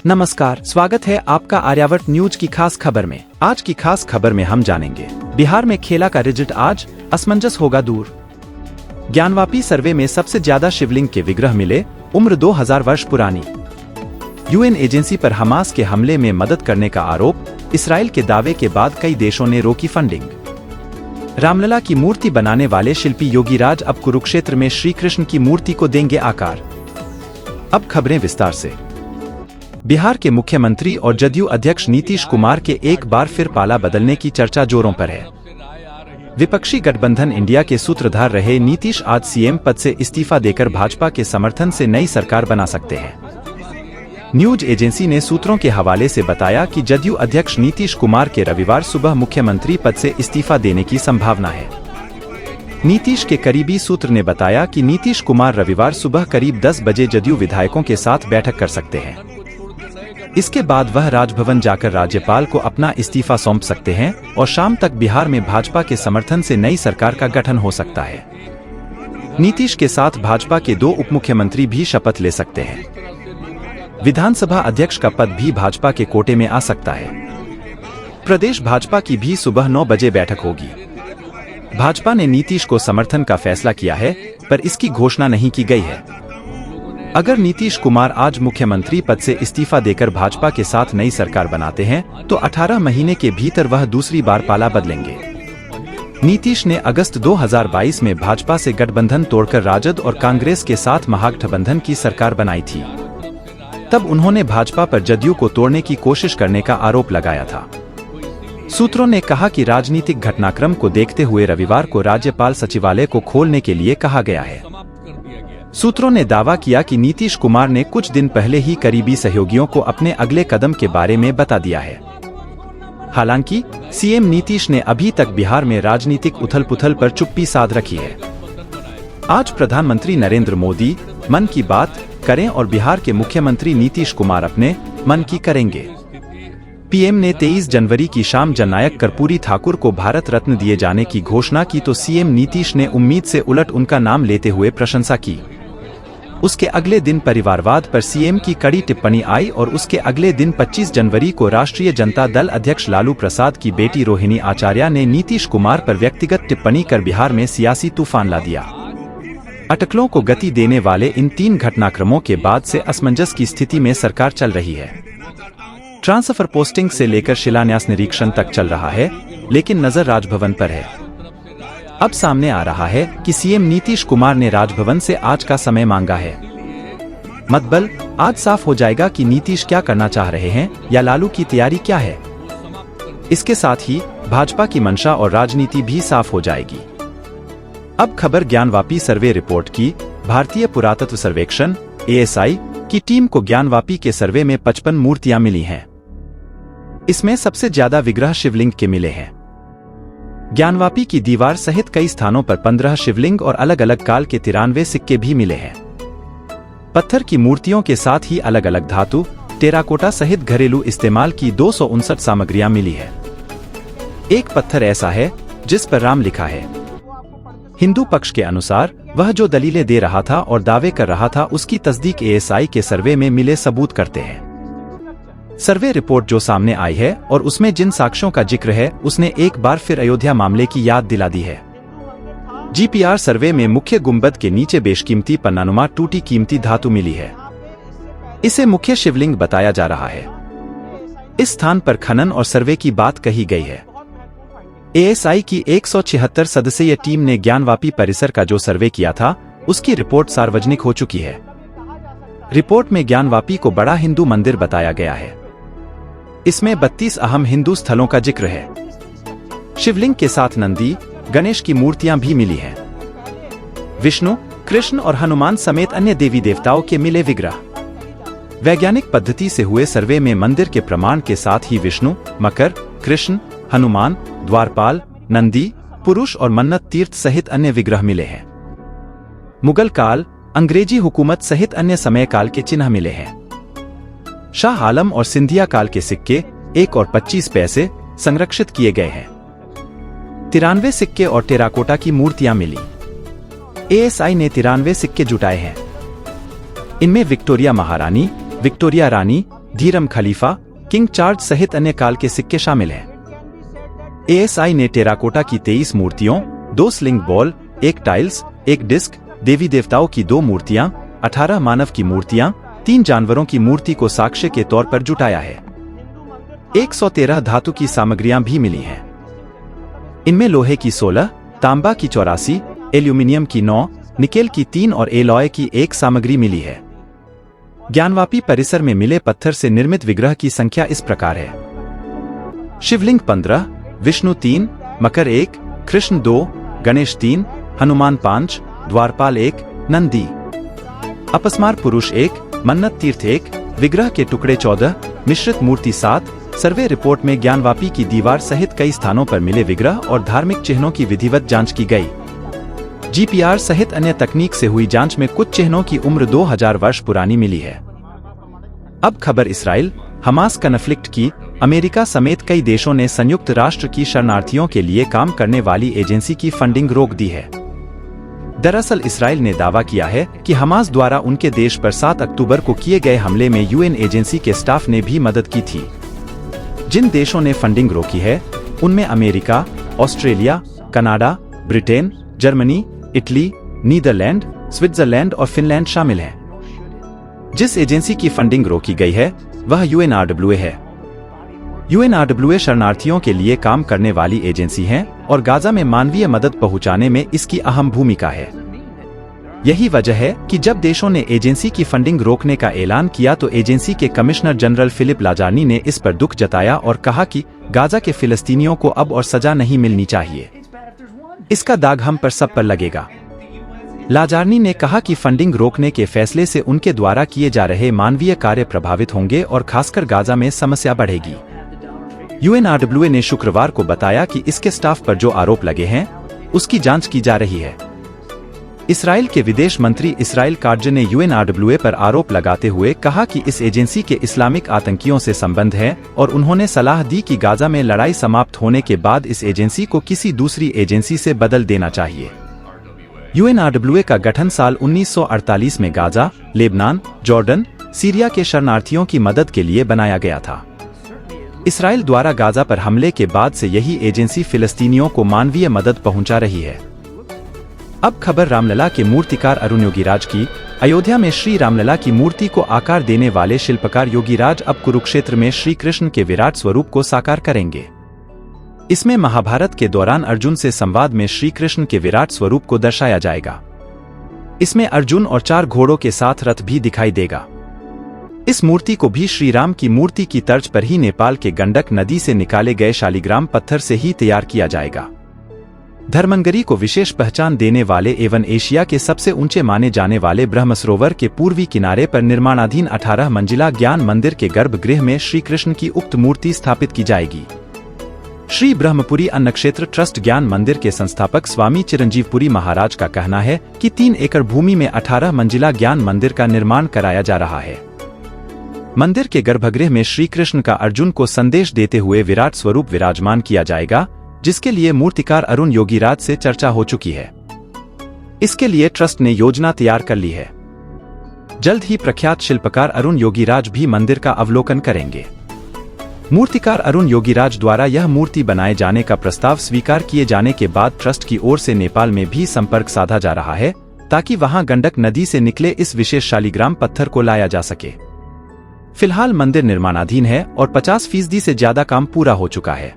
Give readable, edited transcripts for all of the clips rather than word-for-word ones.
नमस्कार, स्वागत है आपका आर्यावर्त न्यूज की खास खबर में। आज की खास खबर में हम जानेंगे बिहार में खेला का रिजल्ट आज, असमंजस होगा दूर। ज्ञानवापी सर्वे में सबसे ज्यादा शिवलिंग के विग्रह मिले, उम्र 2000 वर्ष पुरानी। यूएन एजेंसी पर हमास के हमले में मदद करने का आरोप, इसराइल के दावे के बाद कई देशों ने रोकी फंडिंग। रामलला की मूर्ति बनाने वाले शिल्पी योगीराज अब कुरुक्षेत्र में श्री कृष्ण की मूर्ति को देंगे आकार। अब खबरें विस्तार से। बिहार के मुख्यमंत्री और जदयू अध्यक्ष नीतीश कुमार के एक बार फिर पाला बदलने की चर्चा जोरों पर है। विपक्षी गठबंधन इंडिया के सूत्रधार रहे नीतीश आज सीएम पद से इस्तीफा देकर भाजपा के समर्थन से नई सरकार बना सकते हैं। न्यूज एजेंसी ने सूत्रों के हवाले से बताया कि जदयू अध्यक्ष नीतीश कुमार के रविवार सुबह मुख्यमंत्री पद से इस्तीफा देने की संभावना है। नीतीश के करीबी सूत्र ने बताया कि नीतीश कुमार रविवार सुबह करीब 10 बजे जदयू विधायकों के साथ बैठक कर सकते हैं। इसके बाद वह राजभवन जाकर राज्यपाल को अपना इस्तीफा सौंप सकते हैं और शाम तक बिहार में भाजपा के समर्थन से नई सरकार का गठन हो सकता है। नीतीश के साथ भाजपा के 2 उपमुख्यमंत्री भी शपथ ले सकते हैं। विधानसभा अध्यक्ष का पद भी भाजपा के कोटे में आ सकता है। प्रदेश भाजपा की भी सुबह 9 बजे बैठक होगी। भाजपा ने नीतीश को समर्थन का फैसला किया है, पर इसकी घोषणा नहीं की गई है। अगर नीतीश कुमार आज मुख्यमंत्री पद से इस्तीफा देकर भाजपा के साथ नई सरकार बनाते हैं तो 18 महीने के भीतर वह दूसरी बार पाला बदलेंगे। नीतीश ने अगस्त 2022 में भाजपा से गठबंधन तोड़कर राजद और कांग्रेस के साथ महागठबंधन की सरकार बनाई थी। तब उन्होंने भाजपा पर जदयू को तोड़ने की कोशिश करने का आरोप लगाया था। सूत्रों ने कहा कि राजनीतिक घटनाक्रम को देखते हुए रविवार को राज्यपाल सचिवालय को खोलने के लिए कहा गया है। सूत्रों ने दावा किया कि नीतीश कुमार ने कुछ दिन पहले ही करीबी सहयोगियों को अपने अगले कदम के बारे में बता दिया है। हालांकि सीएम नीतीश ने अभी तक बिहार में राजनीतिक उथल-पुथल पर चुप्पी साध रखी है। आज प्रधानमंत्री नरेंद्र मोदी मन की बात करें और बिहार के मुख्यमंत्री नीतीश कुमार अपने मन की करेंगे। पीएम ने 23 जनवरी की शाम जननायक कर्पूरी ठाकुर को भारत रत्न दिए जाने की घोषणा की तो सीएम नीतीश ने उम्मीद से उलट उनका नाम लेते हुए प्रशंसा की। उसके अगले दिन परिवारवाद पर सीएम की कड़ी टिप्पणी आई और उसके अगले दिन 25 जनवरी को राष्ट्रीय जनता दल अध्यक्ष लालू प्रसाद की बेटी रोहिणी आचार्य ने नीतीश कुमार पर व्यक्तिगत टिप्पणी कर बिहार में सियासी तूफान ला दिया। अटकलों को गति देने वाले इन 3 घटनाक्रमों के बाद से असमंजस की स्थिति में सरकार चल रही है। ट्रांसफर पोस्टिंग से लेकर शिलान्यास निरीक्षण तक चल रहा है, लेकिन नजर राजभवन पर है। अब सामने आ रहा है कि सीएम नीतीश कुमार ने राजभवन से आज का समय मांगा है। मतबल आज साफ हो जाएगा कि नीतीश क्या करना चाह रहे हैं या लालू की तैयारी क्या है। इसके साथ ही भाजपा की मंशा और राजनीति भी साफ हो जाएगी। अब खबर ज्ञानवापी सर्वे रिपोर्ट की। भारतीय पुरातत्व सर्वेक्षण ASI की टीम को ज्ञानवापी के सर्वे में 55 मूर्तियां मिली हैं। इसमें सबसे ज्यादा विग्रह शिवलिंग के मिले हैं। ज्ञानवापी की दीवार सहित कई स्थानों पर 15 शिवलिंग और अलग अलग काल के 93 सिक्के भी मिले हैं। पत्थर की मूर्तियों के साथ ही अलग अलग धातु, टेराकोटा सहित घरेलू इस्तेमाल की 259 सामग्रियां मिली है। एक पत्थर ऐसा है जिस पर राम लिखा है। हिंदू पक्ष के अनुसार वह जो दलीलें दे रहा था और दावे कर रहा था उसकी तस्दीक ASI के सर्वे में मिले सबूत करते हैं। सर्वे रिपोर्ट जो सामने आई है और उसमें जिन साक्ष्यों का जिक्र है उसने एक बार फिर अयोध्या मामले की याद दिला दी है। GPR सर्वे में मुख्य गुंबद के नीचे बेशकीमती पन्नानुमा टूटी कीमती धातु मिली है। इसे मुख्य शिवलिंग बताया जा रहा है। इस स्थान पर खनन और सर्वे की बात कही गई है। ASI की 176 सदस्यीय टीम ने ज्ञानवापी परिसर का जो सर्वे किया था उसकी रिपोर्ट सार्वजनिक हो चुकी है। रिपोर्ट में ज्ञानवापी को बड़ा हिंदू मंदिर बताया गया है। इसमें 32 अहम हिंदू स्थलों का जिक्र है। शिवलिंग के साथ नंदी, गणेश की मूर्तियां भी मिली हैं। विष्णु, कृष्ण और हनुमान समेत अन्य देवी देवताओं के मिले विग्रह। वैज्ञानिक पद्धति से हुए सर्वे में मंदिर के प्रमाण के साथ ही विष्णु, मकर, कृष्ण, हनुमान, द्वारपाल, नंदी, पुरुष और मन्नत तीर्थ सहित अन्य विग्रह मिले हैं। मुगल काल, अंग्रेजी हुकूमत सहित अन्य समय काल के चिन्ह मिले हैं। शाह आलम और सिंधिया काल के सिक्के 1 और 25 पैसे संरक्षित किए गए हैं। 93 सिक्के और टेराकोटा की मूर्तियां मिली। ASI ने 93 सिक्के जुटाए हैं। इनमें विक्टोरिया महारानी, विक्टोरिया रानी, धीरम खलीफा, किंग चार्ज सहित अन्य काल के सिक्के शामिल हैं। ASI ने टेराकोटा की 23 मूर्तियों, 2 स्लिंग बॉल, 1 टाइल्स, 1 डिस्क, देवी देवताओं की 2 मूर्तियां, 18 मानव की मूर्तियां, 3 जानवरों की मूर्ति को साक्ष्य के तौर पर जुटाया है। 113 धातु की सामग्रियां भी मिली हैं। इनमें लोहे की 16, तांबा की 84, एल्यूमिनियम की 9, निकेल की 3 और एलॉय की 1 सामग्री मिली है। ज्ञानवापी परिसर में मिले पत्थर से निर्मित विग्रह की संख्या इस प्रकार है: शिवलिंग 15, विष्णु 3, मकर 1, कृष्ण 2, गणेश 3, हनुमान 5, द्वारपाल 1, नंदी, अपस्मार पुरुष 1, मन्नत तीर्थ 1, विग्रह के टुकड़े 14, मिश्रित मूर्ति 7। सर्वे रिपोर्ट में ज्ञानवापी की दीवार सहित कई स्थानों पर मिले विग्रह और धार्मिक चिन्हों की विधिवत जांच की गई। GPR सहित अन्य तकनीक से हुई जांच में कुछ चिन्हों की उम्र 2000 वर्ष पुरानी मिली है। अब खबर इसराइल हमास कन्फ्लिक्ट की। अमेरिका समेत कई देशों ने संयुक्त राष्ट्र की शरणार्थियों के लिए काम करने वाली एजेंसी की फंडिंग रोक दी है। दरअसल इसराइल ने दावा किया है कि हमास द्वारा उनके देश पर 7 अक्टूबर को किए गए हमले में UN एजेंसी के स्टाफ ने भी मदद की थी। जिन देशों ने फंडिंग रोकी है उनमें America, Australia, Canada, Britain, Germany, Italy, Netherland, Switzerland और फिनलैंड शामिल हैं। जिस एजेंसी की फंडिंग रोकी गई है वह UNRWA है। UNRWA शरणार्थियों के लिए काम करने वाली एजेंसी है और गाजा में मानवीय मदद पहुंचाने में इसकी अहम भूमिका है। यही वजह है कि जब देशों ने एजेंसी की फंडिंग रोकने का ऐलान किया तो एजेंसी के कमिश्नर जनरल फिलिप लाजारनी ने इस पर दुख जताया और कहा कि गाजा के फिलिस्तीनियों को अब और सजा नहीं मिलनी चाहिए, इसका दाग हम पर सब पर लगेगा। लाजारनी ने कहा कि फंडिंग रोकने के फैसले से उनके द्वारा किए जा रहे मानवीय कार्य प्रभावित होंगे और खासकर गाजा में समस्या बढ़ेगी। UNRWA ने शुक्रवार को बताया कि इसके स्टाफ पर जो आरोप लगे हैं उसकी जांच की जा रही है। इसराइल के विदेश मंत्री इसराइल काट्ज ने UNRWA पर आरोप लगाते हुए कहा कि इस एजेंसी के इस्लामिक आतंकियों से संबंध है और उन्होंने सलाह दी कि गाजा में लड़ाई समाप्त होने के बाद इस एजेंसी को किसी दूसरी एजेंसी से बदल देना चाहिए। UNRWA का गठन साल 1948 में गाजा, लेबनान, जॉर्डन, सीरिया के शरणार्थियों की मदद के लिए बनाया गया था। इसराइल द्वारा गाजा पर हमले के बाद से यही एजेंसी फिलिस्तीनियों को मानवीय मदद पहुंचा रही है। अब खबर रामलला के मूर्तिकार अरुण योगीराज की। अयोध्या में श्री रामलला की मूर्ति को आकार देने वाले शिल्पकार योगीराज अब कुरुक्षेत्र में श्री कृष्ण के विराट स्वरूप को साकार करेंगे। इसमें महाभारत के दौरान अर्जुन से संवाद में श्री कृष्ण के विराट स्वरूप को दर्शाया जाएगा। इसमें अर्जुन और 4 घोड़ों के साथ रथ भी दिखाई देगा। इस मूर्ति को भी श्री राम की मूर्ति की तर्ज पर ही नेपाल के गंडक नदी से निकाले गए शालिग्राम पत्थर से ही तैयार किया जाएगा। धर्मंगरी को विशेष पहचान देने वाले एवं एशिया के सबसे ऊंचे माने जाने वाले ब्रह्मसरोवर के पूर्वी किनारे पर निर्माणाधीन 18 मंजिला ज्ञान मंदिर के गर्भगृह में श्री कृष्ण की उक्त मूर्ति स्थापित की जाएगी। श्री ब्रह्मपुरी अन्नक्षेत्र ट्रस्ट ज्ञान मंदिर के संस्थापक स्वामी चिरंजीवपुरी महाराज का कहना है कि 3 एकड़ भूमि में 18 मंजिला ज्ञान मंदिर का निर्माण कराया जा रहा है। मंदिर के गर्भगृह में श्री कृष्ण का अर्जुन को संदेश देते हुए विराट स्वरूप विराजमान किया जाएगा, जिसके लिए मूर्तिकार अरुण योगीराज से चर्चा हो चुकी है। इसके लिए ट्रस्ट ने योजना तैयार कर ली है। जल्द ही प्रख्यात शिल्पकार अरुण योगीराज भी मंदिर का अवलोकन करेंगे। मूर्तिकार अरुण योगीराज द्वारा यह मूर्ति बनाए जाने का प्रस्ताव स्वीकार किए जाने के बाद ट्रस्ट की ओर से नेपाल में भी संपर्क साधा जा रहा है, ताकि वहां गंडक नदी से निकले इस विशेष शालिग्राम पत्थर को लाया जा सके। फिलहाल मंदिर निर्माणाधीन है और 50% से ज्यादा काम पूरा हो चुका है।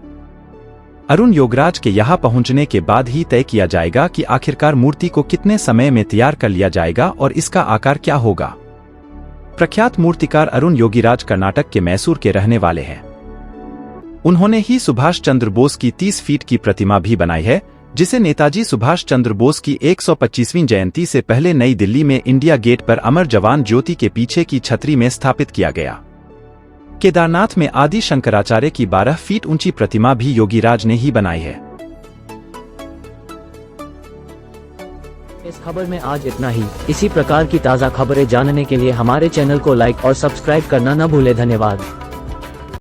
अरुण योगराज के यहाँ पहुंचने के बाद ही तय किया जाएगा कि आखिरकार मूर्ति को कितने समय में तैयार कर लिया जाएगा और इसका आकार क्या होगा। प्रख्यात मूर्तिकार अरुण योगीराज कर्नाटक के मैसूर के रहने वाले हैं। उन्होंने ही सुभाष चंद्र बोस की 30 फीट की प्रतिमा भी बनाई है, जिसे नेताजी सुभाष चंद्र बोस की 125वीं जयंती से पहले नई दिल्ली में इंडिया गेट पर अमर जवान ज्योति के पीछे की छतरी में स्थापित किया गया। केदारनाथ में आदि शंकराचार्य की 12 फीट ऊंची प्रतिमा भी योगीराज ने ही बनाई है। इस खबर में आज इतना ही। इसी प्रकार की ताज़ा खबरें जानने के लिए हमारे चैनल को लाइक और सब्सक्राइब करना न भूलें। धन्यवाद।